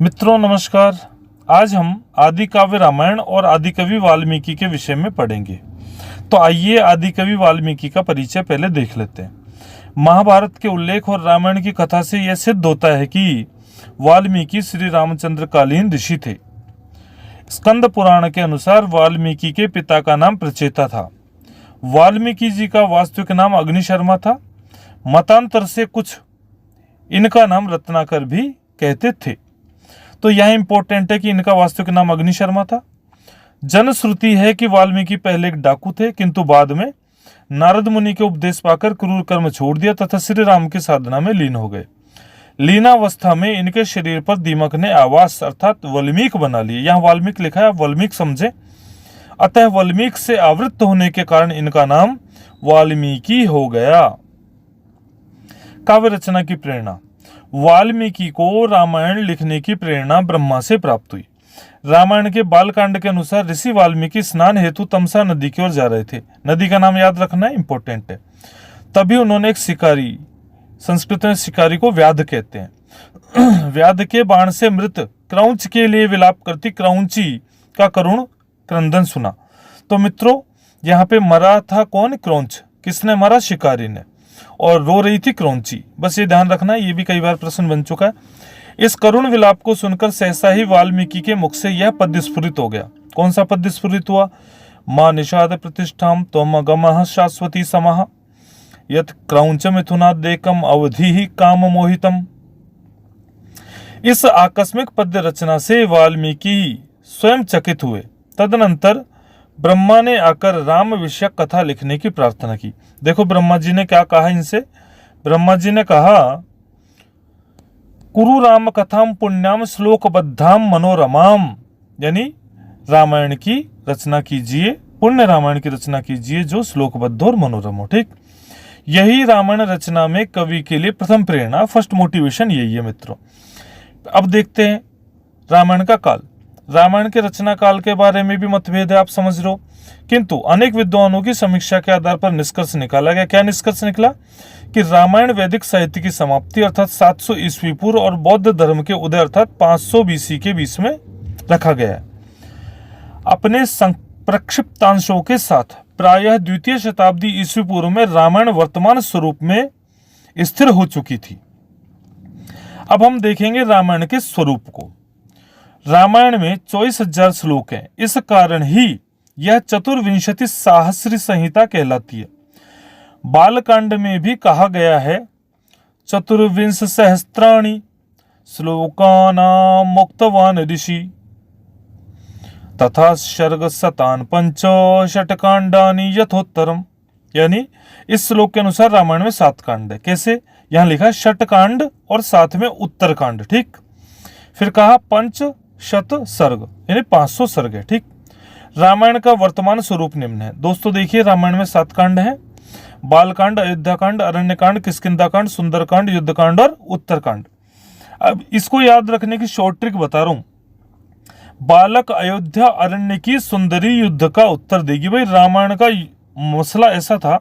मित्रों नमस्कार। आज हम आदि काव्य रामायण और आदिकवि वाल्मीकि के विषय में पढ़ेंगे। तो आइए आदिकवि वाल्मीकि का परिचय पहले देख लेते हैं। महाभारत के उल्लेख और रामायण की कथा से यह सिद्ध होता है कि वाल्मीकि श्री रामचंद्र कालीन ऋषि थे। स्कंद पुराण के अनुसार वाल्मीकि के पिता का नाम प्रचेता था। वाल्मीकि जी का वास्तविक नाम अग्निशर्मा था। मतांतर से कुछ इनका नाम रत्नाकर भी कहते थे। तो यह इंपॉर्टेंट है कि इनका वास्तविक नाम अग्निशर्मा था। जनश्रुति है कि वाल्मीकि पहले एक डाकू थे, किंतु बाद में नारद मुनि के उपदेश पाकर क्रूर कर्म छोड़ दिया तथा श्री राम की साधना में लीन हो गए। लीनावस्था में इनके शरीर पर दीमक ने आवास अर्थात वल्मीक बना लिए। यहाँ वाल्मीक लिखा है, वल्मीक समझे। अतः वल्मीक से आवृत्त होने के कारण इनका नाम वाल्मीकि हो गया। काव्य रचना की प्रेरणा। वाल्मीकि को रामायण लिखने की प्रेरणा ब्रह्मा से प्राप्त हुई। रामायण के बालकांड के अनुसार ऋषि वाल्मीकि स्नान हेतु तमसा नदी की ओर जा रहे थे। नदी का नाम याद रखना है, इंपॉर्टेंट है। तभी उन्होंने एक शिकारी, संस्कृत में शिकारी को व्याध कहते हैं, व्याध के बाण से मृत क्रौंच के लिए विलाप करती क्रौंची का करुण क्रंदन सुना। तो मित्रों यहाँ पे मरा था कौन? क्रौंच। किसने मरा? शिकारी ने। और रो रही थी क्रौंची। बस ये ध्यान रखना है, ये भी कई बार प्रश्न बन चुका है। इस करुण विलाप को सुनकर सहसा ही वाल्मीकि के मुख से यह पद्य स्फुरित हो गया। कौन सा पद्य स्फुरित हुआ? मां निषाद प्रतिष्ठाम त्वम अगमः शाश्वती समः यत् क्रौंच मिथुनादेकम अवधि ही काम मोहितम। इस आकस्मिक पद्य रचना से वाल्मीकि स्वयं चकित हुए। तदनंतर ब्रह्मा ने आकर राम विषयक कथा लिखने की प्रार्थना की। देखो ब्रह्मा जी ने क्या कहा इनसे। ब्रह्मा जी ने कहा, कुरु राम कथाम पुण्याम श्लोकबद्धाम मनोरमाम, यानी रामायण की रचना कीजिए, पुण्य रामायण की रचना कीजिए जो श्लोकबद्ध और मनोरम हो। ठीक, यही रामायण रचना में कवि के लिए प्रथम प्रेरणा, फर्स्ट मोटिवेशन यही है मित्रों। अब देखते हैं रामायण का काल। रामायण के रचना काल के बारे में भी मतभेद है, आप समझ रहे हो, किंतु अनेक विद्वानों की समीक्षा के आधार पर निष्कर्ष निकाला गया। क्या निष्कर्ष निकला? कि रामायण वैदिक साहित्य की समाप्ति अर्थात 700 ईस्वी पूर्व और बौद्ध धर्म के उदय अर्थात 500 बीसी के बीच में रखा गया है। अपने प्रक्षिप्तांशों के साथ प्रायः द्वितीय शताब्दी ईस्वी पूर्व में रामायण वर्तमान स्वरूप में स्थिर हो चुकी थी। अब हम देखेंगे रामायण के स्वरूप को। रामायण में 24,000 श्लोक हैं। इस कारण ही यह चतुर्विंशति सहस्री संहिता कहलाती है। बालकांड में भी कहा गया है, चतुर्विंश सहस्त्राणि श्लोकानां मुक्तवान ऋषि तथा सर्ग शतान पंच षटकांडानि यथोत्तरम। यानी इस श्लोक के अनुसार रामायण में 7 कांड है। कैसे? यहां लिखा है षटकांड और साथ में उत्तरकांड। ठीक, फिर कहा पंच शत सर्ग, यानी 500 सर्ग है। ठीक, रामायण का वर्तमान स्वरूप निम्न है। दोस्तों देखिए, रामायण में 7 कांड है, बालकांड, अयोध्याकांड, अरण्यकांड, किष्किंधाकांड, सुंदरकांड, युद्धकांड और उत्तरकांड। अब इसको याद रखने की शॉर्ट ट्रिक बता रहा हूं। बालक अयोध्या, अरण्य की, सुंदरी युद्ध का उत्तर देगी। भाई रामायण का मसला ऐसा था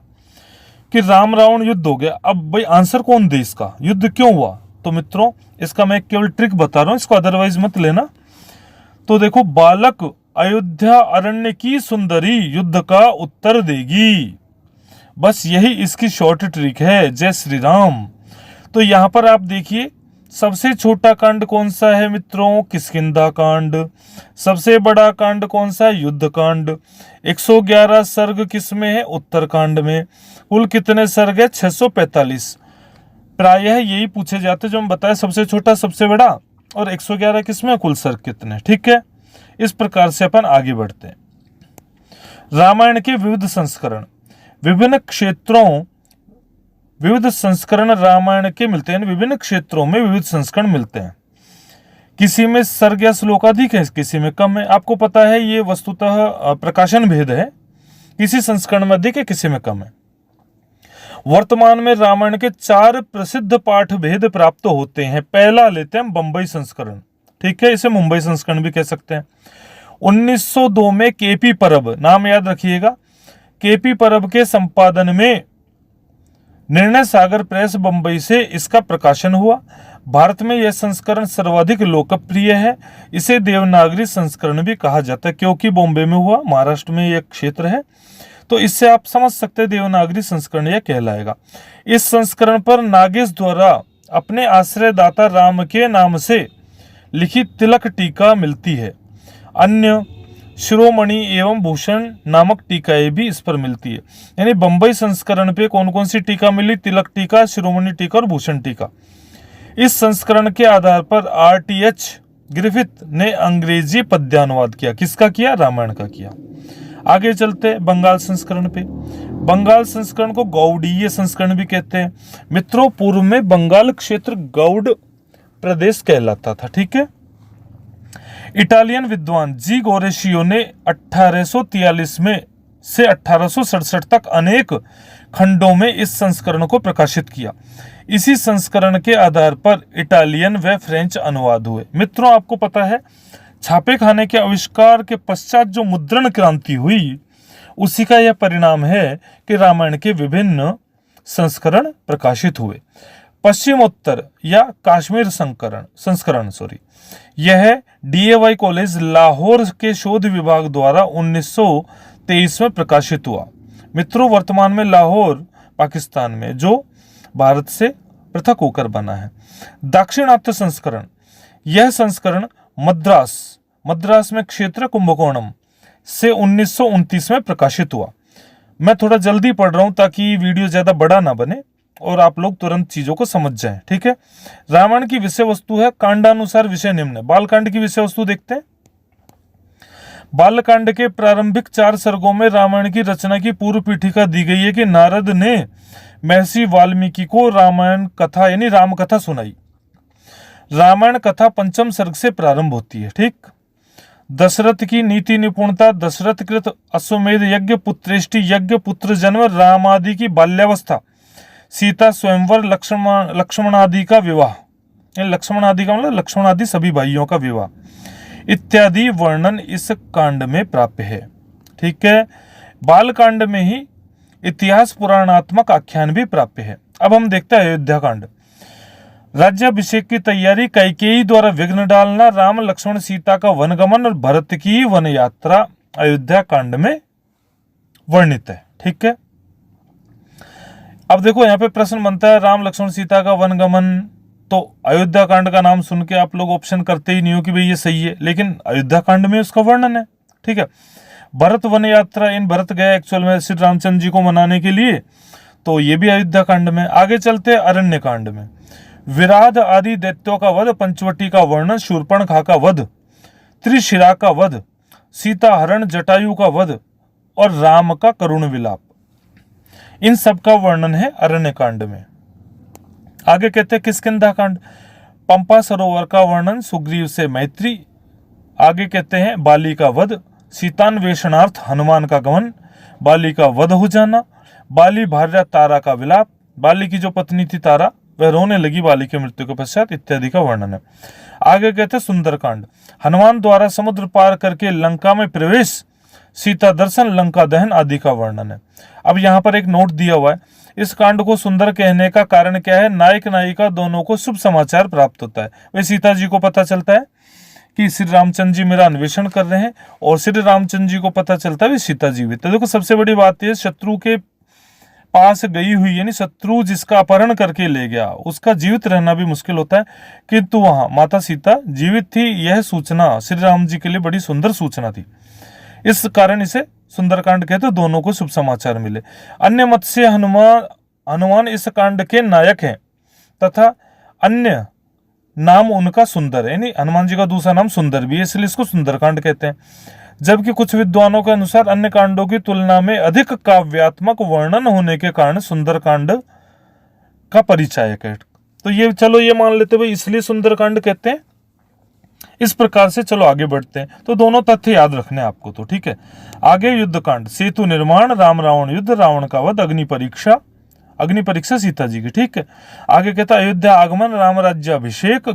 कि राम रावण युद्ध हो गया। अब भाई आंसर कौन दे इसका, युद्ध क्यों हुआ? तो मित्रों इसका मैं केवल ट्रिक बता रहा हूं, इसको अदरवाइज मत लेना। तो देखो, बालक अयोध्या, अरण्य की, सुंदरी युद्ध का उत्तर देगी। बस यही इसकी शॉर्ट ट्रिक है। जय श्री राम। तो यहां पर आप देखिए, सबसे छोटा कांड कौन सा है मित्रों? किष्किंधा कांड। सबसे बड़ा कांड कौन सा है? युद्ध कांड। 111 सर्ग किसमें है? उत्तरकांड में। कुल कितने सर्ग है? 645। प्रायः यही पूछे जाते जो हम बताए, सबसे छोटा सबसे बड़ा, और 111 किसमें? कुल सर्ग कितने। ठीक है, इस प्रकार से अपन आगे बढ़ते हैं। रामायण के विविध संस्करण। विभिन्न क्षेत्रों विविध संस्करण रामायण के मिलते हैं। विभिन्न क्षेत्रों में विविध संस्करण मिलते हैं। किसी में सर्ग या श्लोक अधिक है, किसी में कम है। आपको पता है ये वस्तुतः प्रकाशन भेद है, किसी संस्करण में अधिक है, किसी में कम है। वर्तमान में रामायण के 4 प्रसिद्ध पाठ भेद प्राप्त होते हैं। पहला लेते हैं बंबई संस्करण। ठीक है, इसे मुंबई संस्करण भी कह सकते हैं। 1902 में केपी परब, नाम याद रखिएगा, केपी परब के संपादन में निर्णय सागर प्रेस बंबई से इसका प्रकाशन हुआ। भारत में यह संस्करण सर्वाधिक लोकप्रिय है। इसे देवनागरी संस्करण भी कहा जाता है क्योंकि बॉम्बे में हुआ, महाराष्ट्र में यह क्षेत्र है, तो इससे आप समझ सकते हैं देवनागरी संस्करण यह कहलाएगा। इस संस्करण पर नागेश द्वारा अपने आश्रयदाता राम के नाम से लिखी तिलक टीका मिलती है। अन्य शिरोमणि एवं भूषण नामक टीकाएं भी इस पर मिलती है। यानी बंबई संस्करण पे कौन कौन सी टीका मिली? तिलक टीका, शिरोमणि टीका और भूषण टीका। इस संस्करण के आधार पर RTH ग्रिफिथ ने अंग्रेजी पद्यानुवाद किया। किसका किया? रामायण का किया। आगे चलते बंगाल संस्करण पे। बंगाल संस्करण को गौड़ीय संस्करण भी कहते हैं। मित्रों, पूर्व में बंगाल क्षेत्र गौड़ प्रदेश कहलाता था। ठीक है। इटालियन विद्वान जी गोरेशियो ने 1843 में से 1867 तक अनेक खंडों में इस संस्करण को प्रकाशित किया। इसी संस्करण के आधार पर इटालियन व फ्रेंच अनुवाद हुए। मित्रों, आपको पता है छापे खाने के आविष्कार के पश्चात जो मुद्रण क्रांति हुई उसी का यह परिणाम है कि रामायण के विभिन्न संस्करण प्रकाशित हुए। पश्चिमोत्तर या कश्मीर संस्करण यह DAY कॉलेज लाहौर के शोध विभाग द्वारा 1923 में प्रकाशित हुआ। मित्रों, वर्तमान में लाहौर पाकिस्तान में जो भारत से पृथक होकर बना है। दाक्षिणात्य संस्करण, यह संस्करण मद्रास में क्षेत्र कुंभकोणम से 1929 में प्रकाशित हुआ। मैं थोड़ा जल्दी पढ़ रहा हूं ताकि वीडियो ज्यादा बड़ा ना बने और आप लोग तुरंत चीजों को समझ जाएं। ठीक है। रामायण की विषय वस्तु है कांडानुसार विषय निम्न है। बालकांड की विषय वस्तु देखते हैं। बालकांड के प्रारंभिक 4 सर्गों में रामायण की रचना की पूर्व पीठिका दी गई है कि नारद ने महर्षि वाल्मीकि को रामायण कथा यानी राम कथा सुनाई। रामायण कथा 5म सर्ग से प्रारंभ होती है। ठीक। दशरथ की नीति निपुणता, दशरथ कृत अश्वमेध यज्ञ, पुत्रेष्टि यज्ञ, पुत्र जन्म, राम आदि की बाल्यावस्था, सीता स्वयंवर, लक्ष्मण आदि का विवाह, लक्ष्मण आदि का मतलब लक्ष्मण आदि सभी भाइयों का विवाह इत्यादि वर्णन इस कांड में प्राप्य है। ठीक है। बाल कांड में ही इतिहास पुराणात्मक आख्यान भी प्राप्य है। अब हम देखते हैं अयोध्या कांड। राज्याभिषेक की तैयारी, कैकेयी द्वारा विघ्न डालना, राम लक्ष्मण सीता का वनगमन और भरत की वन यात्रा अयोध्या कांड में वर्णित है। ठीक है। अब देखो यहाँ पे प्रश्न बनता है राम लक्ष्मण सीता का वनगमन, तो अयोध्या कांड का नाम सुन के आप लोग ऑप्शन करते ही नहीं हो कि भाई ये सही है, लेकिन अयोध्या कांड में उसका वर्णन है। ठीक है। भरत वन यात्रा, इन भरत गए एक्चुअल में श्री रामचंद्र जी को मनाने के लिए, तो ये भी अयोध्या कांड में। आगे चलते अरण्य कांड में विराध आदि दैत्यों का वध, पंचवटी का वर्णन, शूर्पणखा का वध, त्रिशिरा का वध, सीता हरण, जटायु का वध और राम का करुण विलाप, इन सब का वर्णन है अरण्य कांड में। आगे कहते हैं किष्किंधा कांड, पंपा सरोवर का वर्णन, सुग्रीव से मैत्री। आगे कहते हैं बाली का वध, सीतान्वेषणार्थ हनुमान का गमन, बाली का वध हो जाना, बाली भार्या तारा का विलाप, बाली की जो पत्नी थी तारा वह रोने लगी बाली की मृत्यु के पश्चात इत्यादि का वर्णन है। आगे कहते हैं सुंदरकांड, हनुमान द्वारा समुद्र पार करके लंका में प्रवेश, सीता दर्शन, लंका दहन आदि का वर्णन है। अब यहाँ पर एक नोट दिया हुआ है, इस कांड को सुंदर कहने का कारण क्या है? नायक नायिका दोनों को शुभ समाचार प्राप्त होता है। वे सीता जी को पता चलता है कि श्री रामचंद्र जी मेरा अन्वेषण कर रहे हैं, और श्री रामचंद्र जी को पता चलता है वे सीता जीवित। तो देखो सबसे बड़ी बात यह, शत्रु के पास गई हुई यानी शत्रु जिसका अपहरण करके ले गया उसका जीवित रहना भी मुश्किल होता है, किंतु वहां माता सीता जीवित थी, यह सूचना श्री राम जी के लिए बड़ी सुंदर सूचना थी। इस कारण इसे सुंदरकांड कहते, दोनों को शुभ समाचार मिले। अन्य मत से हनुमान इस कांड के नायक हैं तथा अन्य नाम उनका सुंदर है, यानी हनुमान जी का दूसरा नाम सुंदर भी है, इसलिए इसको सुंदरकांड कहते हैं। जबकि कुछ विद्वानों के अनुसार अन्य कांडों की तुलना में अधिक काव्यात्मक वर्णन होने के कारण सुंदरकांड का परिचायक है। तो ये चलो ये मान लेते भाई इसलिए सुंदरकांड कहते हैं। इस प्रकार से चलो आगे बढ़ते हैं। तो दोनों तथ्य याद रखने आपको, तो ठीक है। आगे युद्धकांड, सेतु निर्माण, राम रावण युद्ध, रावण का वध, अग्नि परीक्षा सीता जी की। ठीक है। आगे कहता है अयोध्या आगमन, राम राज्याभिषेक,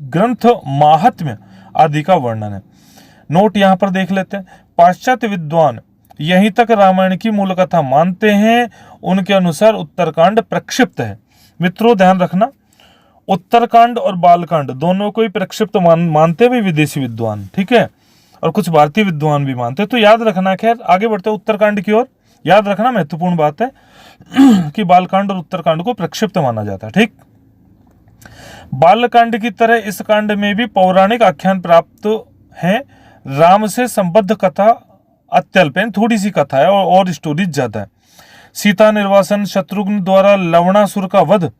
ग्रंथ माहात्म्य आदि का वर्णन है। नोट यहां पर देख लेते हैं। पाश्चात्य विद्वान यहीं तक रामायण की मूल कथा मानते हैं, उनके अनुसार उत्तरकांड प्रक्षिप्त है। मित्रों ध्यान रखना, उत्तरकांड और बालकांड दोनों को ही प्रक्षिप्त मानते भी विदेशी विद्वान, ठीक है, और कुछ भारतीय विद्वान भी मानते हैं। तो याद रखना, खैर आगे बढ़ते हैं उत्तरकांड की ओर। याद रखना महत्वपूर्ण बात है कि बालकांड और उत्तरकांड को प्रक्षिप्त माना जाता है, ठीक। बालकांड की तरह इस कांड में भी पौराणिक आख्यान प्राप्त है। राम से संबद्ध कथा अत्यल्प है, थोड़ी सी कथा है और स्टोरीज ज्यादा है। सीता निर्वासन, शत्रुघ्न द्वारा लवणासुर का वध,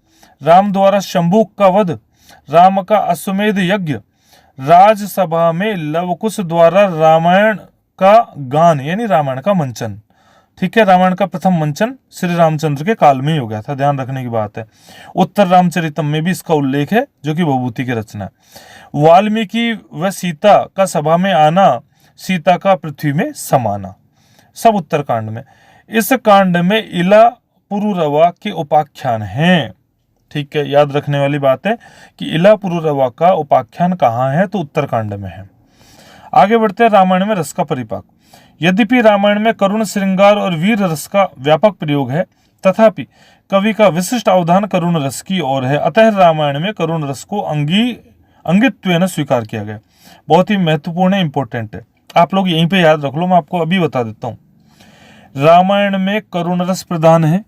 राम द्वारा शंभुक का वध, राम का अश्वमेध यज्ञ, राजसभा में लवकुश द्वारा रामायण का गान यानी रामायण का मंचन, ठीक है। रामायण का प्रथम मंचन श्री रामचंद्र के काल में ही हो गया था, ध्यान रखने की बात है। उत्तर रामचरितम में भी इसका उल्लेख है, जो कि भभूति की रचना है। वाल्मीकि व सीता का सभा में आना, सीता का पृथ्वी में समाना, सब उत्तरकांड में। इस कांड में इला पुरुरवा के उपाख्यान हैं, ठीक है। याद रखने वाली बात है कि इला पुरुरवा का उपाख्यान कहाँ है, तो उत्तरकांड में है। आगे बढ़ते हैं रामायण में रस का परिपाक। यद्यपि रामायण में करुण, श्रृंगार और वीर रस का व्यापक प्रयोग है, तथापि कवि का विशिष्ट अवधान करुण रस की ओर है। अतः रामायण में करुण रस को अंगित्वेन स्वीकार किया गया। बहुत ही महत्वपूर्ण है, इंपॉर्टेंट है, आप लोग यहीं पे याद रख लो, मैं आपको अभी बता देता हूँ। रामायण में करुण रस प्रधान है,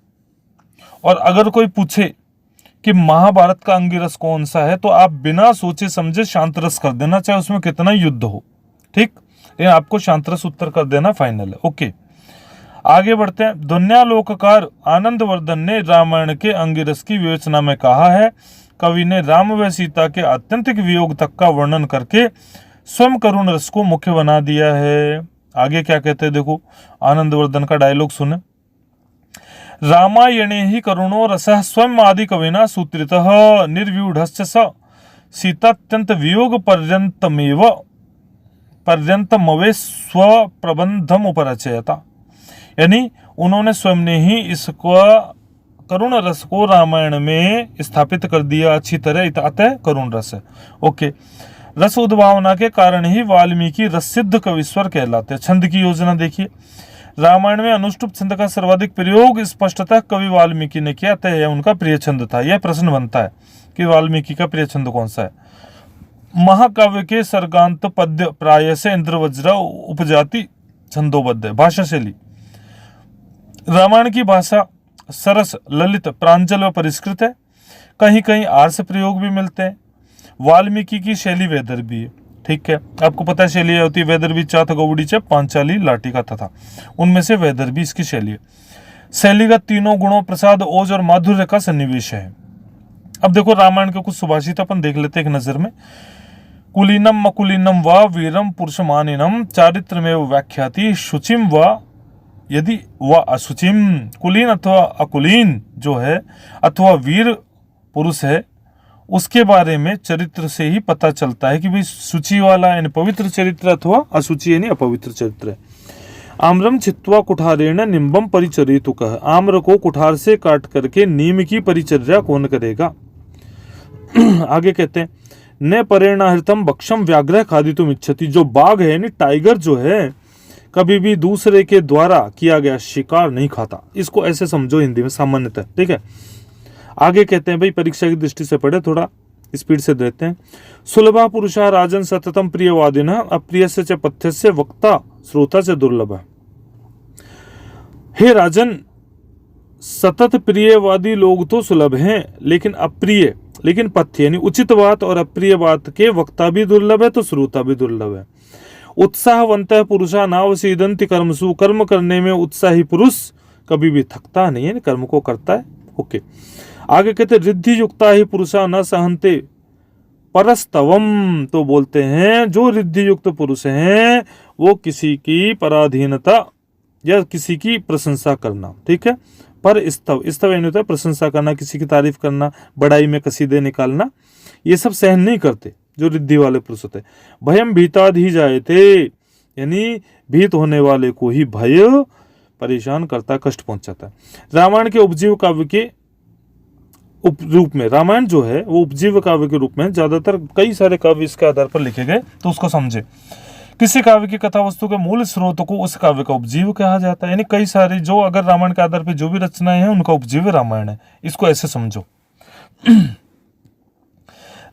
और अगर कोई पूछे कि महाभारत का अंगिरस कौन सा है, तो आप बिना सोचे समझे शांत रस कर देना, चाहे उसमें कितना युद्ध हो, ठीक। लेकिन आपको शांत रस उत्तर कर देना फाइनल है, ओके। आगे बढ़ते हैं। ध्वन्यालोककार आनंदवर्धन ने रामायण के अंगिरस की विवेचना में कहा है, कवि ने राम व सीता के आत्यंतिक वियोग तक का वर्णन करके स्वयं करुण रस को मुख्य बना दिया है। आगे क्या कहते हैं देखो, आनंदवर्धन का डायलॉग सुने। रामायणे ही करुणो रसः स्वयं आदि कविना सूत्रितः निर्व्यूढ़श्च स सीतात्यंत वियोग पर्यंतमवे स्वप्रबंधम उपरचयता। यानी उन्होंने स्वयं ने ही इसको करुण रस को रामायण में स्थापित कर दिया अच्छी तरह, अतः करुण रस है, ओके। रस उद्भावना के कारण ही वाल्मीकि रस सिद्ध कविश्वर कहलाते हैं। छंद की योजना देखिए, रामायण में अनुष्टुप छंद का सर्वाधिक प्रयोग स्पष्टतः कवि वाल्मीकि ने किया, अतः यह उनका प्रिय छंद था। यह प्रश्न बनता है कि वाल्मीकि का प्रिय छंद कौन सा है। महाकाव्य के सर्गांत पद्य प्राय से इंद्रवज्र उपजाति छंदोबद्ध है। भाषा शैली, रामायण की भाषा सरस, ललित, प्रांजल व परिष्कृत है। कहीं कहीं आर्ष प्रयोग भी मिलते हैं। वाल्मीकि की शैली वैदर्भी है, ठीक है। आपको पता है शैली होती है वैदर्भी, चाथ गौड़ी च पांचाली लाटिका तथा, उनमें से वैदर्भी इसकी शैली है। शैलीगत तीनों गुणों प्रसाद, ओज और माधुर्य का सन्निवेश है। अब देखो रामायण के कुछ सुभाषित अपन देख लेते हैं एक नजर में। कुलीनम मकुलीनम व वीरम पुरुषमानिनम चारित्रमेव व्याख्याति शुचिम व यदि व अशुचिम। कुलीन अथवा अकुलीन जो है अथवा वीर पुरुष है, उसके बारे में चरित्र से ही पता चलता है कि भाई शुचि वाला यानी पवित्र चरित्र अथवा अशुचि यानी अपवित्र चरित्र है। आम्रम छित्वा कुठारेण निम्बम परिचरितुकः। आम्र को कुठार से काट करके नीम की परिचर्या कौन करेगा। आगे कहते हैं न परेणाहृतम भक्षम व्याघ्र खादितुम इच्छति। जो बाघ है यानी टाइगर जो है कभी भी दूसरे के द्वारा किया गया शिकार नहीं खाता। इसको ऐसे समझो हिंदी में सामान्यतः, ठीक है। आगे कहते हैं भाई परीक्षा की दृष्टि से पढ़े, थोड़ा स्पीड से देते हैं। सुलभा पुरुषा राजन सततम प्रियवादिनः अप्रियस्य च पथ्यस्य वक्ता श्रोता से दुर्लभ। हे राजन, सतत प्रियवादी लोग तो सुलभ हैं, लेकिन पथ्य यानी उचित बात और अप्रिय बात के वक्ता भी दुर्लभ है, तो श्रोता भी दुर्लभ है। उत्साहवंतः पुरुषा नावसीदन्ति कर्मसु। कर्म करने में उत्साही पुरुष कभी भी थकता नहीं है, कर्म को करता है, ओके। आगे कहते रिद्धि युक्ता ही पुरुषा न सहन्ते परस्तवम। तो बोलते हैं जो रिद्धि युक्त पुरुष हैं वो किसी की पराधीनता या किसी की प्रशंसा करना, ठीक है। पर स्तव यानी होता है प्रशंसा करना, किसी की तारीफ करना, बड़ाई में कसीदे निकालना, ये सब सहन नहीं करते जो रिद्धि वाले पुरुष होते। भयम भीताधि जाए थे, यानी भीत होने वाले को ही भय परेशान करता, कष्ट पहुंचाता है। रामायण के उपजीव काव्य के रूप में, रामायण जो है वो उपजीव काव्य के रूप में ज्यादातर कई सारे काव्य इसके आधार पर लिखे गए, तो उसको समझे। किसी काव्य की कथा वस्तु के मूल स्रोत को उस काव्य का उपजीव कहा जाता है। यानी कई सारी जो अगर रामायण के आधार पर जो भी रचनाएं हैं उनका उपजीव रामायण है, इसको ऐसे समझो।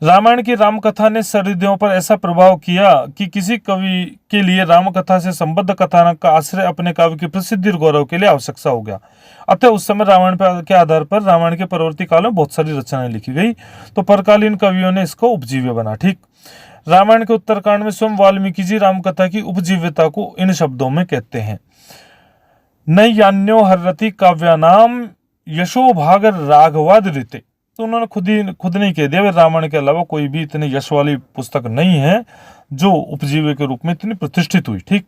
रामायण की रामकथा ने सहृदयों पर ऐसा प्रभाव किया कि किसी कवि के लिए रामकथा से संबद्ध कथानक का आश्रय अपने काव्य की प्रसिद्धि और गौरव के लिए आवश्यक सा हो गया। अतः उस समय रामायण के आधार पर रामायण के परवर्ती काल में बहुत सारी रचनाएं लिखी गई, तो परकालीन कवियों ने इसको उपजीव्य बना। ठीक, रामायण के उत्तरकांड में स्वयं वाल्मीकि जी रामकथा की उपजीव्यता को इन शब्दों में कहते हैं, नैयान्यो हर्रति काव्यानाम यशो भाग राघवाद रीते। तो उन्होंने खुद नहीं कह दिया, रामायण के अलावा कोई भी इतनी यश वाली पुस्तक नहीं है जो उपजीव्य के रूप में इतनी प्रतिष्ठित हुई। ठीक,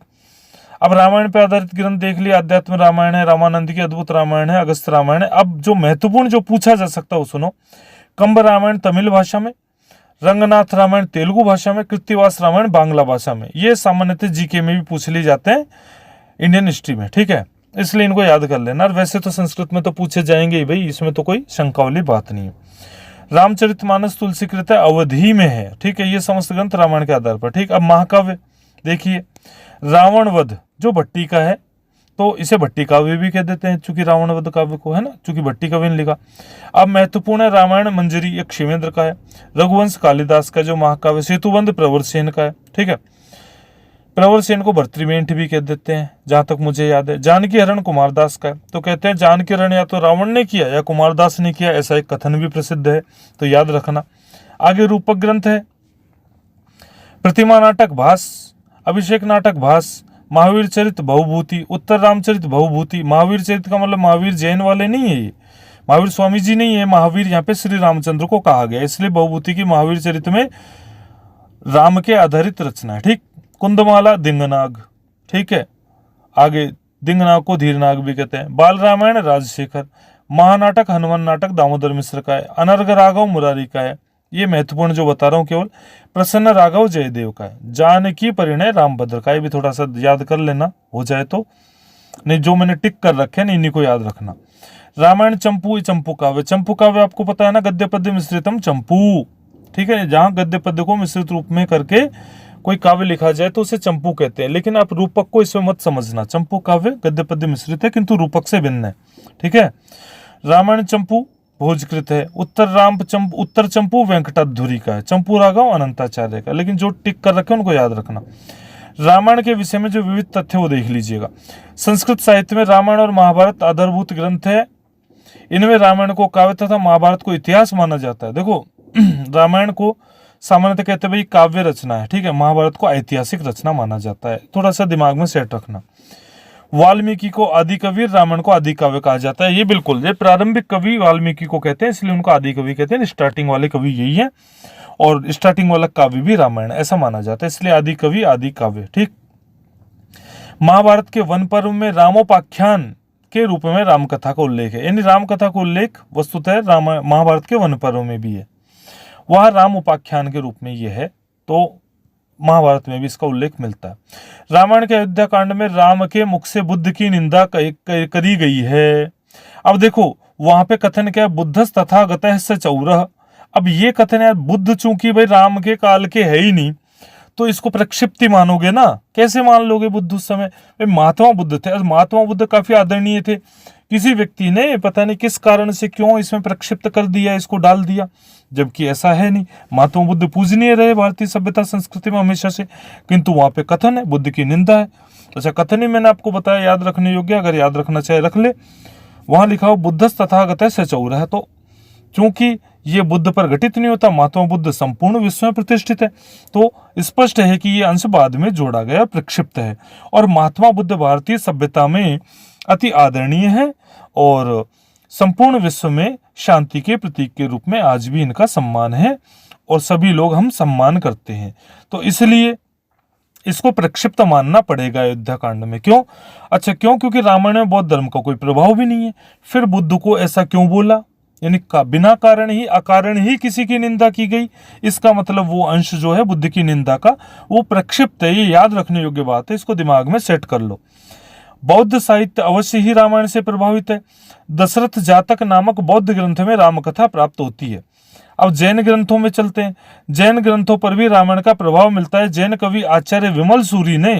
अब रामायण पे आधारित ग्रंथ देख लिया, अध्यात्म रामायण है, रामानंद की अद्भुत रामायण है, अगस्त रामायण है। अब जो महत्वपूर्ण जो पूछा जा सकता है वो सुनो, कंब रामायण तमिल भाषा में, रंगनाथ रामायण तेलुगु भाषा में, कृत्तिवास रामायण बांग्ला भाषा में। ये सामान्यतः जीके में भी पूछ लिए जाते हैं, इंडियन हिस्ट्री में। ठीक है, इसलिए इनको याद कर लेना। और वैसे तो संस्कृत में तो पूछे जाएंगे ही भाई, इसमें तो कोई शंका वाली बात नहीं है। रामचरितमानस तुलसीकृत है, अवधि में है। ठीक है, ये समस्त ग्रंथ रामायण के आधार पर। ठीक, अब महाकाव्य देखिए, रावण वध जो भट्टी का है, तो इसे भट्टी काव्य भी कह देते हैं, चूंकि रावण वध काव्य को, है ना, चूंकि भट्टी काव्य ने लिखा। अब महत्वपूर्ण है रामायण मंजरी, ये क्षेमेंद्र का है। रघुवंश कालिदास का जो महाकाव्य, सेतुबंध प्रवर सेन का है। ठीक है, प्रवर सेन को भर्तृमेंठ भी कह देते हैं, जहां तक मुझे याद है। जानकी हरण कुमारदास का है, तो कहते हैं जानकी हरण या तो रावण ने किया या कुमारदास ने किया, ऐसा एक कथन भी प्रसिद्ध है, तो याद रखना। आगे रूपक ग्रंथ है, प्रतिमा नाटक भास, अभिषेक नाटक भास, महावीर चरित बहुभूति, उत्तर रामचरित बहुभूति। महावीर चरित का मतलब महावीर जैन वाले नहीं है, ये महावीर स्वामी जी नहीं है, महावीर यहाँ पे श्री रामचंद्र को कहा गया, इसलिए बहुभूति की महावीर चरित में राम के आधारित रचना है। ठीक, कुंदमाला दिंगनाग। ठीक है, आगे दिंगनाग को धीरनाग भी कहते हैं। बाल रामायण राजशेखर, महानाटक हनुमान नाटक दामोदर मिश्र का है, अनर्घ राघव मुरारी का है। ये महत्वपूर्ण जो बता रहा हूं केवल, प्रसन्न राघव जयदेव का है। जानकी परिणय रामभद्र का, ये भी थोड़ा सा याद कर लेना हो जाए तो, नहीं जो मैंने टिक कर रखे ना इन्हीं को याद रखना। रामायण चंपू, चंपू काव्य। चंपू काव्य आपको पता है ना, गद्य पद्य मिश्रितम चंपू। ठीक है, जहां गद्य पद्य को मिश्रित रूप में करके कोई काव्य लिखा जाए तो उसे चंपू कहते हैं, लेकिन आप रूपक को इसमें मत समझना। चंपू काव्य गद्य पद्य मिश्रित है किंतु रूपक से भिन्न है। ठीक है, रामायण चंपू भोजकृत है। उत्तर चंपू वेंकटाधुरी का है, चंपू राघव अनंताचार्य का, लेकिन जो टिक कर रखे उनको याद रखना। रामायण के विषय में जो विविध तथ्य वो देख लीजिएगा। संस्कृत साहित्य में रामायण और महाभारत आधारभूत ग्रंथ है। इनमें रामायण को काव्य तथा महाभारत को इतिहास माना जाता है। देखो रामायण को सामान्यतः कहते हैं भाई काव्य रचना है। ठीक है, महाभारत को ऐतिहासिक रचना माना जाता है, थोड़ा सा दिमाग में सेट रखना। वाल्मीकि को आदि कवि, रामायण को आदि काव्य कहा जाता है। ये बिल्कुल, ये प्रारंभिक कवि वाल्मीकि को कहते हैं, इसलिए उनको आदि कवि कहते हैं। स्टार्टिंग वाले कवि यही है, और स्टार्टिंग वाला काव्य भी रामायण ऐसा माना जाता है, इसलिए आदि कवि आदि काव्य। ठीक, महाभारत के वन पर्व में रामोपाख्यान के रूप में रामकथा का उल्लेख है, यानी रामकथा का उल्लेख वस्तुतः महाभारत के वन पर्व में भी है, वह राम उपाख्यान के रूप में ये है, तो महाभारत में भी इसका उल्लेख मिलता है। रामायण के अयोध्या कांड में राम के मुख से बुद्ध की निंदा करी गई है। अब देखो वहां पे कथन क्या है, बुद्धस तथागतः स चौरः। अब ये कथन है, बुद्ध चूंकि भाई राम के काल के है ही नहीं, तो इसको प्रक्षिप्ति मानोगे ना, कैसे मान लोगे? बुद्ध उस समय महात्मा बुद्ध थे, महात्मा बुद्ध काफी आदरणीय थे, किसी व्यक्ति ने पता नहीं किस कारण से क्यों इसमें प्रक्षिप्त कर दिया, इसको डाल दिया, जबकि ऐसा है नहीं। महात्मा बुद्ध पूजनीय रहे भारतीय सभ्यता संस्कृति में हमेशा से, किंतु वहां पे कथन है बुद्ध की निंदा है। अच्छा, कथन ही मैंने आपको बताया, याद रखने योग्य, अगर याद रखना चाहे रख ले। वहां लिखा हो बुद्धस तथागतः स चौरः, तो चूंकि ये बुद्ध पर घटित नहीं होता, महात्मा बुद्ध संपूर्ण विश्व में प्रतिष्ठित है, तो स्पष्ट है कि ये अंश बाद में जोड़ा गया, प्रक्षिप्त है। और महात्मा बुद्ध भारतीय सभ्यता में अति आदरणीय है और संपूर्ण विश्व में शांति के प्रतीक के रूप में आज भी इनका सम्मान है और सभी लोग हम सम्मान करते हैं। तो इसलिए इसको प्रक्षिप्त मानना पड़ेगा अयोध्या कांड में। क्यों? अच्छा, क्यों? क्योंकि रामायण में बौद्ध धर्म का कोई प्रभाव भी नहीं है। फिर बुद्ध को ऐसा क्यों बोला? यानी बिना कारण ही, अकारण ही किसी की निंदा की गई, इसका मतलब वो अंश जो है बुद्ध की निंदा का वो प्रक्षिप्त है। ये याद रखने योग्य बात है, इसको दिमाग में सेट कर लो। बौद्ध साहित्य अवश्य ही रामायण से प्रभावित है। दशरथ जातक नामक बौद्ध ग्रंथ में रामकथा प्राप्त होती है। अब जैन ग्रंथों में चलते हैं। जैन ग्रंथों पर भी रामायण का प्रभाव मिलता है। जैन कवि आचार्य विमल सूरी ने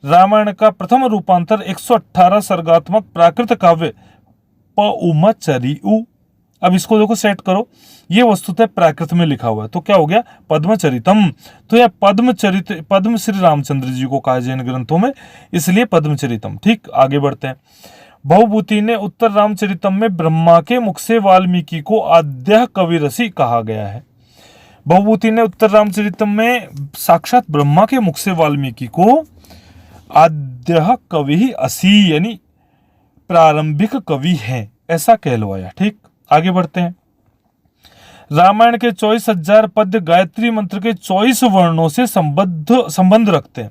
रामायण का प्रथम रूपांतर 118 सर्गात्मक प्राकृत काव्य पउमचरिउ अब इसको देखो सेट करो, ये वस्तुतः प्राकृत में लिखा हुआ है, तो क्या हो गया पद्मचरितम। तो यह पद्मचरित पद्म श्री रामचंद्र जी को कहा जैन ग्रंथों में, इसलिए पद्मचरितम। ठीक, आगे बढ़ते हैं। भवभूति ने उत्तर रामचरितम में ब्रह्मा के मुख से वाल्मीकि को आद्य कविरसी कहा गया है। भवभूति ने उत्तर रामचरितम में साक्षात ब्रह्मा के मुख से वाल्मीकि को आद्य कवि असी यानी प्रारंभिक कवि है ऐसा कहलवाया। ठीक, आगे बढ़ते हैं। रामायण के 24,000 पद्य गायत्री मंत्र के 24 वर्णों से संबंध रखते हैं।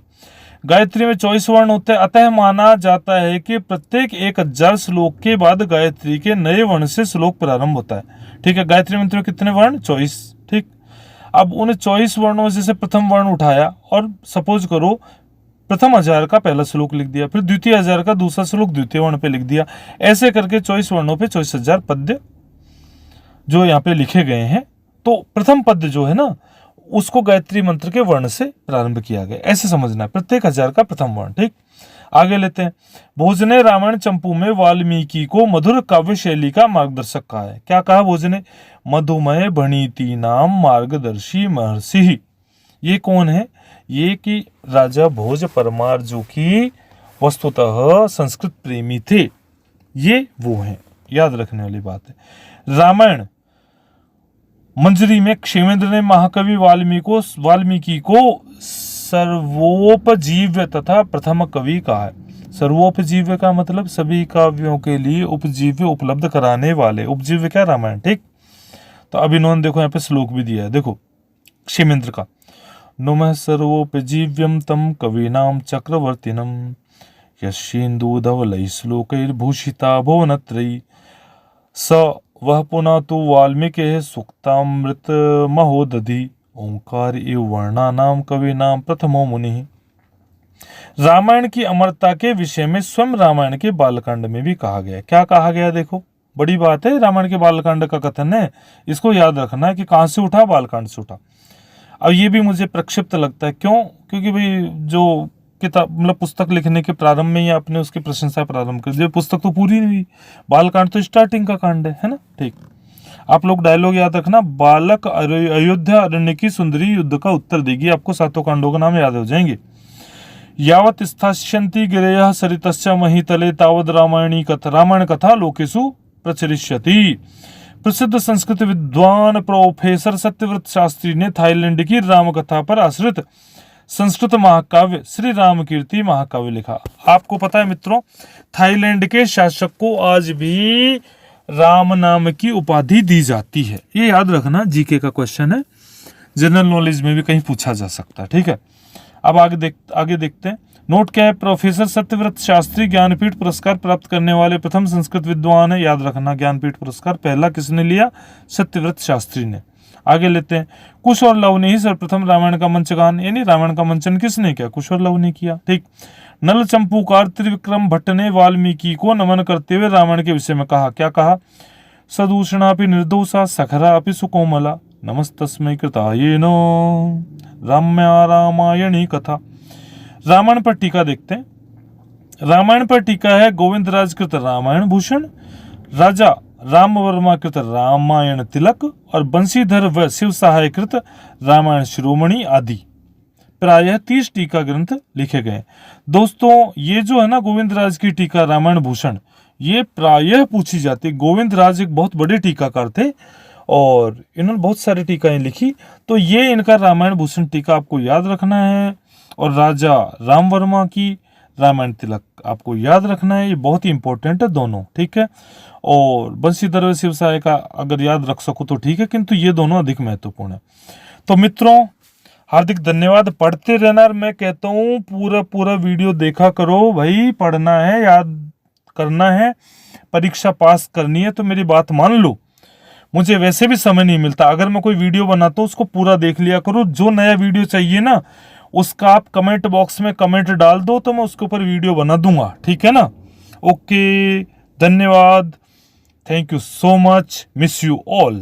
गायत्री में 24 वर्ण होते हैं, अतः माना जाता है कि प्रत्येक 1000 श्लोक के बाद गायत्री के नए वर्ण से श्लोक प्रारंभ होता है। ठीक है, गायत्री मंत्र में कितने वर्ण? 24। ठीक, अब उन 24 वर्णों में से प्रथम वर्ण उठाया और सपोज करो प्रथम 1000 का पहला श्लोक लिख दिया, फिर द्वितीय 1000 का दूसरा श्लोक द्वितीय वर्ण पे लिख दिया, ऐसे करके 24 वर्णों पे 24,000 पद्य जो यहाँ पे लिखे गए हैं। तो प्रथम पद्य जो है ना उसको गायत्री मंत्र के वर्ण से प्रारंभ किया गया, ऐसे समझना है, प्रत्येक 1000 का प्रथम वर्ण। ठीक, आगे लेते हैं। भोजने रामायण चंपू में वाल्मीकि को मधुर काव्य शैली का मार्गदर्शक कहा है। क्या कहा भोजने? मधुमय भणिति नाम मार्गदर्शी महर्षि। ये कौन है? ये कि राजा भोज परमार जो कि वस्तुतः संस्कृत प्रेमी थे, ये वो हैं, याद रखने वाली बात है। रामायण मंजरी में क्षेमेंद्र ने महाकवि वाल्मीकि को सर्वोपजीव्य तथा प्रथम कवि कहा है। सर्वोपजीव्य का मतलब सभी काव्यों के लिए उपजीव्य उपलब्ध कराने वाले, उपजीव्य क्या? रामायण। ठीक, तो अब इन्होंने देखो यहाँ पे श्लोक भी दिया है, देखो क्षेमेंद्र का, नुमः सर्वोपजीव्यम तम कवीनाम चक्रवर्तिनम यशेन्दुधवलैः श्लोकैर्भूषिता भुवनत्रयी स वह पुनः तो वाल्मीकि सुक्तामृत महोदधि ओंकार एव वर्णानाम कवीनाम प्रथमो मुनि। रामायण की अमरता के विषय में स्वयं रामायण के बालकांड में भी कहा गया। क्या कहा गया? देखो बड़ी बात है, रामायण के बालकांड का कथन है, इसको याद रखना है कि कहां से उठा? बालकांड से उठा। अब ये भी मुझे प्रक्षिप्त लगता है, क्यों? क्योंकि भाई जो किताब मतलब पुस्तक लिखने के प्रारंभ में ही आपने उसकी प्रशंसा प्रारंभ कर दी, पुस्तक तो पूरी नहीं हुई, बालकांड तो स्टार्टिंग का कांड है ना। ठीक, आप लोग डायलॉग याद रखना, बालक अयोध्या अरण्य की सुंदरी युद्ध का उत्तर देगी, आपको 7 कांडों का नाम याद हो जाएंगे। यावत स्थास्यन्ति गिरयः सरितश्च महीतले तावद रामायण कथा लोकेषु प्रचरिष्यति। प्रसिद्ध संस्कृत विद्वान प्रोफेसर सत्यव्रत शास्त्री ने थाईलैंड की राम कथा पर आश्रित संस्कृत महाकाव्य श्री राम कीर्ति महाकाव्य लिखा। आपको पता है मित्रों, थाईलैंड के शासक को आज भी राम नाम की उपाधि दी जाती है, ये याद रखना, जीके का क्वेश्चन है, जनरल नॉलेज में भी कहीं पूछा जा सकता है। ठीक है, अब आगे देखते हैं। नोट क्या है? प्रोफेसर सत्यव्रत शास्त्री ज्ञानपीठ पुरस्कार प्राप्त करने वाले प्रथम संस्कृत विद्वान है, याद रखना। ज्ञानपीठ पुरस्कार पहला किसने लिया? सत्यव्रत शास्त्री ने। आगे लेते हैं। कुश और लव ने ही सर्वप्रथम रामायण का मंचगान यानी रामायण का मंचन किसने किया? कुश और लव ने किया। ठीक, नल चंपूकार त्रिविक्रम भट्ट ने वाल्मीकि को नमन करते हुए रामायण के विषय में कहा। क्या कहा? सदूषणापि निर्दोषा सखरा अपि सुकोमला नमस्तस्मै कृतायेनो रम्या रामायणी कथा। रामायण पर टीका देखते हैं। रामायण पर टीका है गोविंदराज कृत रामायण भूषण, राजा राम वर्मा कृत रामायण तिलक और बंशीधर व शिव सहाय कृत रामायण शिरोमणि आदि प्रायः 30 टीका ग्रंथ लिखे गए। दोस्तों ये जो है ना गोविंदराज की टीका रामायण भूषण, ये प्रायः पूछी जाती। गोविंदराज एक बहुत बड़े टीकाकार थे और इन्होंने बहुत सारी टीकाएं लिखी, तो ये इनका रामायण भूषण टीका आपको याद रखना है। और राजा राम वर्मा की रामायण तिलक आपको याद रखना है, ये बहुत ही इंपॉर्टेंट है दोनों। ठीक है, और बंशीधर व शिव सहाय का अगर याद रख सको तो ठीक है, किंतु ये दोनों अधिक महत्वपूर्ण है। तो मित्रों हार्दिक धन्यवाद। पढ़ते रहना, मैं कहता हूँ पूरा वीडियो देखा करो भाई, पढ़ना है, याद करना है, परीक्षा पास करनी है तो मेरी बात मान लो। मुझे वैसे भी समय नहीं मिलता, अगर मैं कोई वीडियो बनाता हूँ उसको पूरा देख लिया करो। जो नया वीडियो चाहिए ना उसका आप कमेंट बॉक्स में कमेंट डाल दो तो मैं उसके ऊपर वीडियो बना दूंगा। ठीक है ना? ओके, धन्यवाद, thank you so much, miss you all.